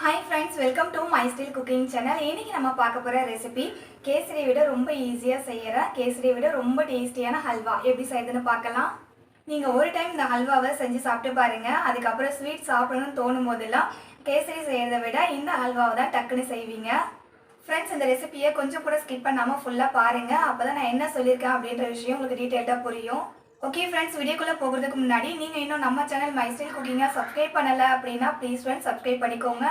Hi friends, welcome to my style cooking channel. இன்றைக்கி நம்ம பார்க்க போகிற ரெசிபி கேசரியை விட ரொம்ப ஈஸியாக செய்கிற கேசரியை விட ரொம்ப டேஸ்டியான ஹல்வா எப்படி செய்யுதுன்னு பார்க்கலாம். நீங்கள் ஒரு டைம் இந்த ஹல்வாவை செஞ்சு சாப்பிட்டு பாருங்கள். அதுக்கப்புறம் ஸ்வீட் சாப்பிடணும்னு தோணும் போதெல்லாம் கேசரி செய்கிறத விட இந்த ஹல்வாவை தான் டக்குன்னு செய்வீங்க. ஃப்ரெண்ட்ஸ், இந்த ரெசிபியை கொஞ்சம் கூட ஸ்கிப் பண்ணாமல் ஃபுல்லாக பாருங்கள். அப்போ தான் நான் என்ன சொல்லியிருக்கேன் அப்படின்ற விஷயம் உங்களுக்கு டீட்டெயில்டாக புரியும். ஓகே ஃப்ரெண்ட்ஸ், வீடியோக்குள்ளே போகிறதுக்கு முன்னாடி நீங்கள் இன்னும் நம்ம சேனல் மை ஸ்டைல் குக்கிங்கை சப்ஸ்கிரைப் பண்ணலை அப்படின்னா ப்ளீஸ் ஃப்ரெண்ட்ஸ் சப்ஸ்கிரைப் பண்ணிக்கோங்க.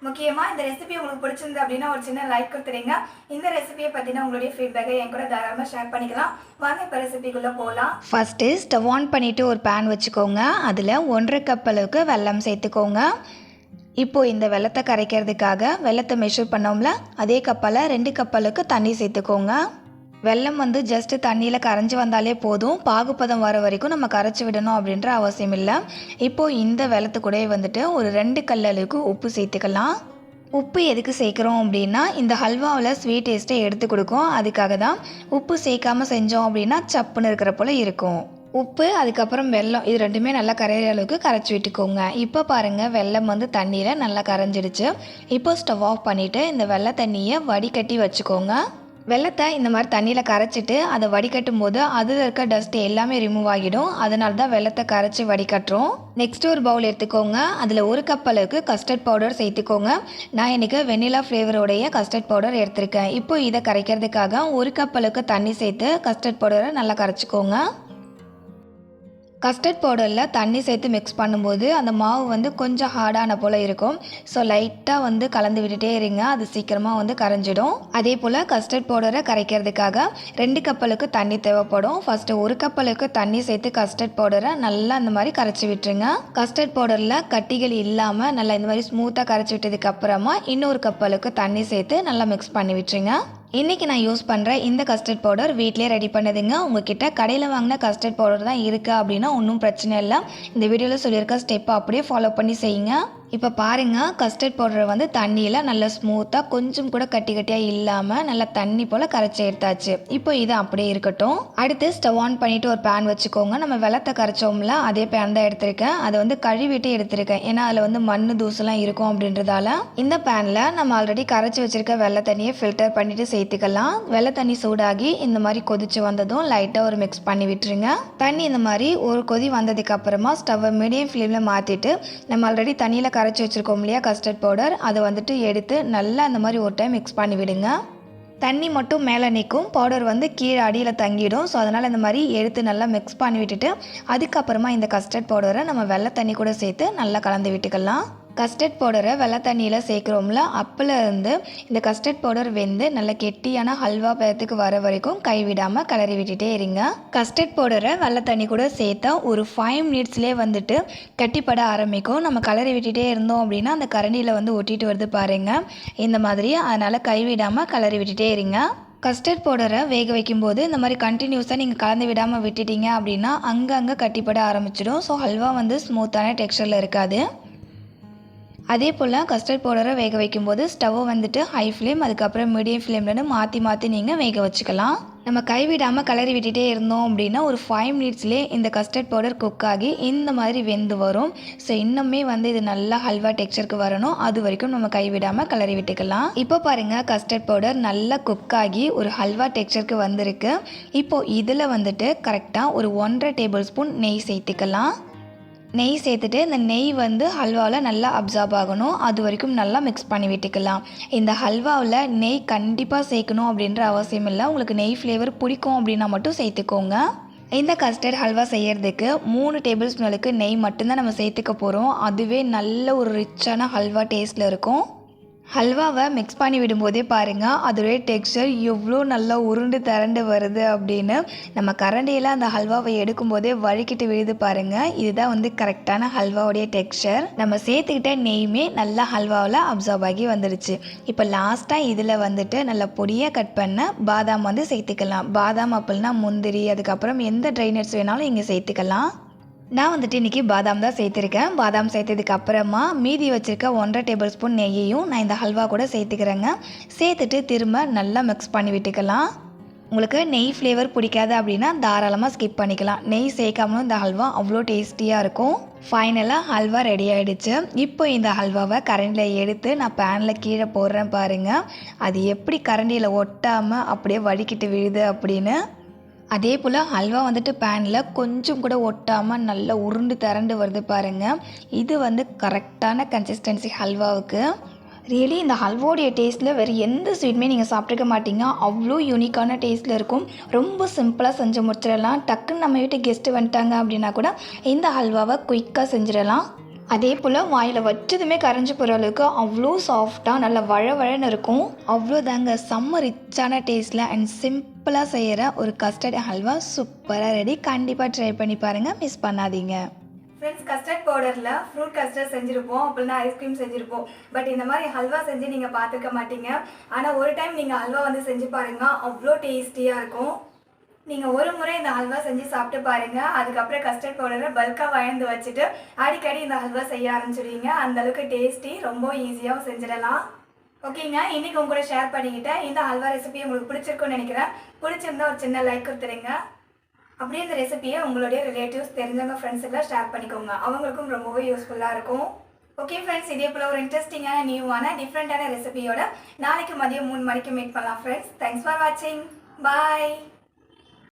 முக்கியமாக இந்த ரெசிபி உங்களுக்கு பிடிச்சிருந்து அப்படின்னா ஒரு சின்ன லைக் கொடுத்துருங்க. இந்த ரெசிபியை பற்றினா உங்களுடைய ஃபீட்பேக்கை என் கூட தாராளமாக ஷேர் பண்ணிக்கலாம். வாங்க இப்போ ரெசிபிக்குள்ளே போகலாம். ஃபஸ்ட்டு ஸ்டவ் ஆன் பண்ணிவிட்டு ஒரு பேன் வச்சுக்கோங்க. அதில் 1.5 கப் அளவுக்கு வெல்லம் சேர்த்துக்கோங்க. இப்போது இந்த வெல்லத்தை கரைக்கிறதுக்காக வெல்லத்தை மெஷர் பண்ணோம்ல, அதே கப்பால் 2 கப் அளவுக்கு தண்ணி சேர்த்துக்கோங்க. வெல்லம் ஜஸ்ட்டு தண்ணியில் கரைஞ்சி வந்தாலே போதும். பாகுப்பதம் வர வரைக்கும் நம்ம கரைச்சி விடணும் அப்படின்ற அவசியம் இல்லை. இப்போது இந்த வெல்லத்து கூட ஒரு 2 கல் அளவுக்கு உப்பு சேர்த்துக்கலாம். உப்பு எதுக்கு சேர்க்குறோம் அப்படின்னா, இந்த ஹல்வாவில் ஸ்வீட் டேஸ்ட்டை எடுத்து கொடுக்கும். அதுக்காக தான். உப்பு சேர்க்காமல் செஞ்சோம் அப்படின்னா சப்புன்னு இருக்கிற போல் இருக்கும். உப்பு அதுக்கப்புறம் வெல்லம் இது ரெண்டுமே நல்லா கரையிற அளவுக்கு கரைச்சி விட்டுக்கோங்க. இப்போ பாருங்கள், வெல்லம் தண்ணியில் நல்லா கரைஞ்சிடுச்சு. இப்போ ஸ்டவ் ஆஃப் பண்ணிவிட்டு இந்த வெள்ளை தண்ணியை வடிகட்டி வச்சுக்கோங்க. வெள்ளத்தை இந்த மாதிரி தண்ணியில் கரைச்சிட்டு அதை வடிகட்டும் போது அதில் இருக்க டஸ்ட் எல்லாமே ரிமூவ் ஆகிடும். அதனால தான் வெள்ளத்தை கரைச்சி வடிகட்டுறோம். நெக்ஸ்ட் ஒரு பவுல் எடுத்துக்கோங்க. அதில் 1 கப் அளவுக்கு கஸ்டர்ட் பவுடர் சேர்த்துக்கோங்க. நான் இன்றைக்கி வெண்ணிலா ஃப்ளேவரோடைய கஸ்டர்ட் பவுடர் எடுத்திருக்கேன். இப்போ இதை கரைக்கிறதுக்காக 1 கப் அளவுக்கு தண்ணி சேர்த்து கஸ்டர்ட் பவுடரை நல்லா கரைச்சிக்கோங்க. கஸ்டர்ட் பவுடரில் தண்ணி சேர்த்து மிக்ஸ் பண்ணும்போது அந்த மாவு கொஞ்சம் ஹார்டான போல் இருக்கும். ஸோ லைட்டாக கலந்து விட்டுட்டே இருங்க. அது சீக்கிரமாக கரைஞ்சிடும். அதே போல் கஸ்டர்ட் பவுடரை கரைக்கிறதுக்காக 2 கப் அளவுக்கு தண்ணி தேவைப்படும். ஃபஸ்ட்டு 1 கப் அளவுக்கு தண்ணி சேர்த்து கஸ்டர்ட் பவுடரை நல்லா இந்த மாதிரி கரைச்சி விட்டுருங்க. கஸ்டர்ட் பவுடரில் கட்டிகள் இல்லாமல் நல்லா இந்த மாதிரி ஸ்மூத்தாக கரைச்சி விட்டதுக்கப்புறமா இன்னொரு கப் அளவுக்கு தண்ணி சேர்த்து நல்லா மிக்ஸ் பண்ணி விட்டுருங்க. இன்றைக்கி நான் யூஸ் பண்ணுற இந்த கஸ்டர்ட் பவுடர் வீட்டிலே ரெடி பண்ணுதுங்க. உங்ககிட்ட கடையில் வாங்கின கஸ்டர்ட் பவுடர் தான் இருக்குது அப்படின்னா ஒன்றும் பிரச்சனை இல்லை. இந்த வீடியோவில் சொல்லியிருக்க ஸ்டெப்பை அப்படியே ஃபாலோ பண்ணி செய்யுங்க. இப்போ பாருங்கள், கஸ்டர்ட் பவுடரை தண்ணியில் நல்லா ஸ்மூத்தாக கொஞ்சம் கூட கட்டி கட்டியாக இல்லாமல் நல்லா தண்ணி போல் கரைச்சி எடுத்தாச்சு. இப்போ இது அப்படியே இருக்கட்டும். அடுத்து ஸ்டவ் ஆன் பண்ணிவிட்டு ஒரு பேன் வச்சுக்கோங்க. நம்ம வெள்ளத்தை கரைச்சோம்ல, அதே பேன் தான் எடுத்திருக்கேன். அதை கழுவிட்டு எடுத்திருக்கேன். ஏன்னா அதில் மண் தூசெல்லாம் இருக்கும் அப்படின்றதால. இந்த பேனில் நம்ம ஆல்ரெடி கரைச்சி வச்சுருக்க வெள்ளை தண்ணியை ஃபில்டர் பண்ணிவிட்டு சேர்த்துக்கலாம். வெள்ளை தண்ணி சூடாகி இந்த மாதிரி கொதிச்சு வந்ததும் லைட்டாக ஒரு மிக்ஸ் பண்ணி விட்டுருங்க. தண்ணி இந்த மாதிரி ஒரு கொதி வந்ததுக்கு அப்புறமா ஸ்டவ்வை மீடியம் ஃப்ளேமில் மாற்றிட்டு நம்ம ஆல்ரெடி தண்ணியில் கரைச்சி வச்சுருக்கோம் இல்லையா கஸ்டர்ட் பவுடர், அதை எடுத்து நல்லா அந்த மாதிரி ஒரு டைம் மிக்ஸ் பண்ணி விடுங்க. தண்ணி மட்டும் மேலே நிற்கும், பவுடர் கீழே அடியில் தங்கிடும். ஸோ அதனால் இந்த மாதிரி எடுத்து நல்லா மிக்ஸ் பண்ணி விட்டுட்டு அதுக்கப்புறமா இந்த கஸ்டர்ட் பவுடரை நம்ம வெள்ளை தண்ணி கூட சேர்த்து நல்லா கலந்து விட்டுக்கலாம். கஸ்டர்ட் பவுடரை வெள்ளை தண்ணியில் சேர்க்குறோம்ல, அப்போலேருந்து இந்த கஸ்டர்ட் பவுடர் வெந்து நல்ல கெட்டியான ஹல்வா பதத்துக்கு வர வரைக்கும் கைவிடாமல் கிளறி விட்டுட்டே இருங்க. கஸ்டர்ட் பவுடரை வெள்ளை தண்ணி கூட சேர்த்தா ஒரு 5 மினிட்ஸ்லேயே கட்டிப்பட ஆரம்பிக்கும். நம்ம கிளறி விட்டுட்டே இருந்தோம் அப்படின்னா அந்த கரண்டியில் ஒட்டிட்டு வருது பாருங்கள், இந்த மாதிரி. அதனால் கைவிடாமல் கிளறி விட்டுட்டே இருங்க. கஸ்டர்ட் பவுடரை வேக வைக்கும்போது இந்த மாதிரி கண்டினியூஸாக நீங்கள் கலந்து விடாமல் விட்டுட்டீங்க அப்படின்னா அங்கங்கே கட்டிப்பட ஆரம்பிச்சிடும். ஸோ ஹல்வா ஸ்மூத்தான டெக்ஸ்சரில் இருக்காது. அதே போல் கஸ்டர்ட் பவுடரை வேக வைக்கும்போது ஸ்டவ்வை ஹை ஃப்ளேம் அதுக்கப்புறம் மீடியம் ஃப்ளேம்லன்னு மாற்றி நீங்கள் வேக வச்சுக்கலாம். நம்ம கைவிடாமல் கிளறி விட்டுட்டே இருந்தோம் அப்படின்னா ஒரு 5 மினிட்ஸ்லேயே இந்த கஸ்டர்ட் பவுடர் குக் ஆகி இந்த மாதிரி வெந்து வரும். ஸோ இன்னுமே இது நல்லா ஹல்வா டெக்ஸ்சருக்கு வரணும். அது வரைக்கும் நம்ம கைவிடாமல் கிளறி விட்டுக்கலாம். இப்போ பாருங்கள், கஸ்டர்ட் பவுடர் நல்லா குக் ஆகி ஒரு ஹல்வா டெக்ஸ்சருக்கு வந்திருக்கு. இப்போது இதில் கரெக்டாக ஒரு 1.5 டேபிள் ஸ்பூன் நெய் சேர்த்துக்கலாம். நெய் சேர்த்துட்டு இந்த நெய் ஹல்வாவில் நல்லா அப்சார்ப் ஆகணும். அது வரைக்கும் நல்லா மிக்ஸ் பண்ணி விட்டுக்கலாம். இந்த ஹல்வாவில் நெய் கண்டிப்பாக சேர்க்கணும் அப்படின்ற அவசியம் இல்லை. உங்களுக்கு நெய் ஃப்ளேவர் பிடிக்கும் அப்படின்னா மட்டும் சேர்த்துக்கோங்க. இந்த கஸ்டர்ட் ஹல்வா செய்கிறதுக்கு 3 டேபிள் ஸ்பூனுக்கு நெய் மட்டும்தான் நம்ம சேர்த்துக்க போகிறோம். அதுவே நல்ல ஒரு ரிச்சான ஹல்வா டேஸ்ட்டில் இருக்கும். ஹல்வாவை மிக்ஸ் பண்ணி விடும்போதே பாருங்கள், அதோடைய டெக்ஸ்சர் எவ்வளோ நல்லா உருண்டு திரண்டு வருது அப்படின்னு. நம்ம கரண்டியில் அந்த ஹல்வாவை எடுக்கும்போதே வழுக்கிட்டு விழுது பாருங்கள். இதுதான் கரெக்டான ஹல்வாவுடைய டெக்ஸ்சர். நம்ம சேர்த்துக்கிட்ட நெய்யுமே நல்லா ஹல்வாவில் அப்சார்ப் ஆகி வந்துடுச்சு. இப்போ லாஸ்ட்டாக இதில் நல்லா பொடியாக கட் பண்ண பாதாம் சேர்த்துக்கலாம். பாதாம் அப்படின்னா முந்திரி, அதுக்கப்புறம் எந்த ட்ரை நட்ஸ் வேணாலும் இங்கே சேர்த்துக்கலாம். நான் இன்றைக்கி பாதாம் தான் சேர்த்துருக்கேன். பாதாம் சேர்த்ததுக்கு அப்புறமா மீதி வச்சுருக்க 1.5 டேபிள் ஸ்பூன் நெய்யையும் நான் இந்த ஹல்வா கூட சேர்த்துக்கிறேங்க. சேர்த்துட்டு திரும்ப நல்லா மிக்ஸ் பண்ணி விட்டுக்கலாம். உங்களுக்கு நெய் ஃப்ளேவர் பிடிக்காது அப்படின்னா தாராளமாக ஸ்கிப் பண்ணிக்கலாம். நெய் சேர்க்காமலும் இந்த ஹல்வா அவ்வளோ டேஸ்டியாக இருக்கும். ஃபைனலாக ஹல்வா ரெடி ஆகிடுச்சு. இப்போ இந்த ஹல்வாவை கரண்டியில் எடுத்து நான் பேனில் கீழே போடுறேன் பாருங்கள். அது எப்படி கரண்டியில் ஒட்டாமல் அப்படியே வடிக்கிட்டு விழுது அப்படின்னு. அதே போல் ஹல்வா வந்துட்டு பேனில் கொஞ்சம் கூட ஒட்டாமல் நல்லா உருண்டு திரண்டு வருது பாருங்கள். இது வந்து கரெக்டான கன்சிஸ்டன்சி ஹல்வாவுக்கு. ரியலி இந்த ஹல்வாவுடைய டேஸ்ட்டில் வேறு எந்த ஸ்வீட்டுமே நீங்கள் சாப்பிட்ருக்க மாட்டீங்க. அவ்வளோ யூனிக்கான டேஸ்ட்டில் இருக்கும். ரொம்ப சிம்பிளாக செஞ்சு முடிச்சிடலாம். டக்குன்னு நம்ம வீட்டு கெஸ்ட்டு வந்துட்டாங்க அப்படின்னா கூட இந்த ஹல்வாவை குயிக்காக செஞ்சிடலாம். அதே போல் வாயில் வச்சதுமே கரைஞ்சி போகிற அளவுக்கு அவ்வளோ சாஃப்டாக நல்லா வழவழன்னு இருக்கும். அவ்வளோதாங்க, செம்ம ரிச்சான டேஸ்ட்டில் அண்ட் சிம்பிளாக செய்கிற ஒரு கஸ்டர்ட் ஹல்வா சூப்பராக ரெடி. கண்டிப்பாக ட்ரை பண்ணி பாருங்கள், மிஸ் பண்ணாதீங்க. ஃப்ரெண்ட்ஸ், கஸ்டர்ட் பவுடரில் ஃப்ரூட் கஸ்டர்ட் செஞ்சுருப்போம், அப்படின்னா ஐஸ்கிரீம் செஞ்சுருப்போம். பட் இந்த மாதிரி ஹல்வா செஞ்சு நீங்கள் பார்த்துருக்க மாட்டீங்க. ஆனால் ஒரு டைம் நீங்கள் ஹல்வா வந்து செஞ்சு பாருங்கள், அவ்வளோ டேஸ்டியாக இருக்கும். நீங்கள் ஒரு முறை இந்த ஹல்வா செஞ்சு சாப்பிட்டு பாருங்கள். அதுக்கப்புறம் கஸ்டர்ட் பவுடரை பல்காக வயந்து வச்சுட்டு அடிக்கடி இந்த ஹல்வா செய்ய ஆரம்பிச்சிடுவீங்க. அந்தளவுக்கு டேஸ்டி, ரொம்ப ஈஸியாகவும் செஞ்சிடலாம். ஓகேங்க, இன்றைக்கி உங்க கூட ஷேர் பண்ணிக்கிட்டேன். இந்த ஹல்வா ரெசிபி உங்களுக்கு பிடிச்சிருக்குன்னு நினைக்கிறேன். பிடிச்சிருந்தா ஒரு சின்ன லைக் கொடுத்துருங்க. அப்படியே இந்த ரெசிபியை உங்களுடைய ரிலேட்டிவ்ஸ், தெரிஞ்சவங்க, ஃப்ரெண்ட்ஸுக்கெல்லாம் ஷேர் பண்ணிக்கோங்க. அவங்களுக்கும் ரொம்பவே யூஸ்ஃபுல்லாக இருக்கும். ஓகே ஃப்ரெண்ட்ஸ், இதே போல் ஒரு இன்ட்ரெஸ்டிங்கான நியூவான டிஃப்ரெண்ட்டான ரெசிபியோட நாளைக்கு மதியம் 3 மணிக்கு மீட் பண்ணலாம் ஃப்ரெண்ட்ஸ். தேங்க்ஸ் ஃபார் வாட்சிங். பாய்.